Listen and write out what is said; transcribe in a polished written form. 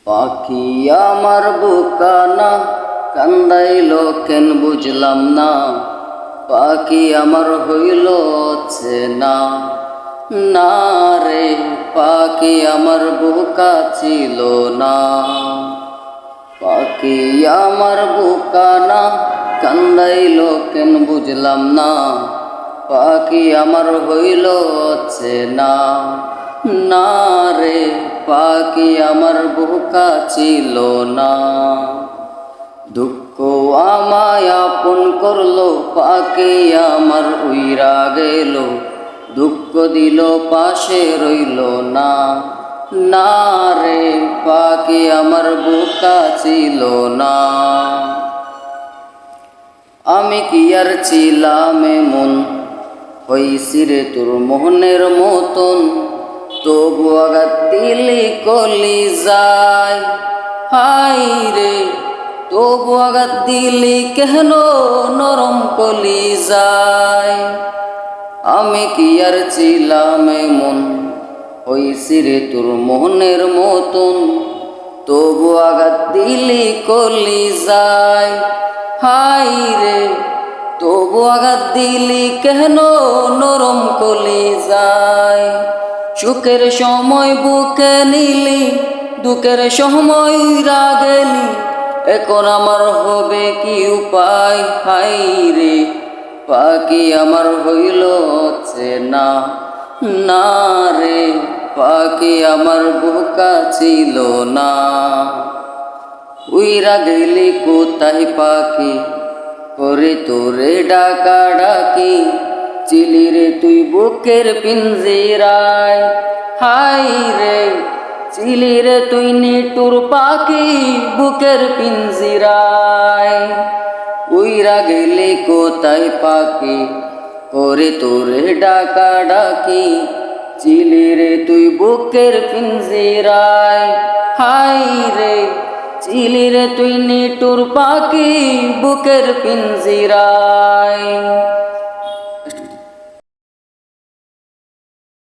পাখি আমার বুকানা কান্দাইল কেন বুঝলাম না। পাখি আমার হইল চেনা না রে, পাখি আমার বুকা ছিল না। পাখি আমার বুকানা কান্দাইল কেন বুঝলাম না। পাখি আমার হইল চেনা না রে, পাখি আমার বুকা ছিল না। দুঃখ আমায় আপন করলো, পাখি আমার উইরা গেল। দুঃখ দিল পাশে রইল না না রে, পাখি আমার বুকা ছিল না। আমি কি আর ছিলাম এমন, হইছি রে তোর মোহনের মতন। তবু আঘাত দিলি কলি যায় হাই রে, তবু আঘাত দিলি কেন নরম কলি যায়। আমি কি আর ছিলাম এমন, হইছি রে তোর মোহনের মতন। তবু আঘাত দিলি কলি যায় হাই রে, তবু আঘাত দিলি কেন নরম কলি যায়। সুখের সময় বুকে নিলি, দুঃখের সময় রাগেলি। এখন আমার হবে কি উপায় হাই রে, পাখি আমার হইল চেনা না রে, পাখি আমার বুকা ছিল না। উইরা গেলি কোথায় পাখি, করে তোরে ডাকা ডাকি। চিলি রে তুই বুকের পিঞ্জিরায় হাই রে, চিলি রে তুই নিটুর পাখি বুকের পিঞ্জিরায়। উইরা গেলি কোথায় পাখি, করে তোরে ডাকা ডাকি। চিলি রে তুই বুকের পিঞ্জিরায় হাই রে, চিলি রে তুই নিটুর পাখি বুকের পিঞ্জিরায়।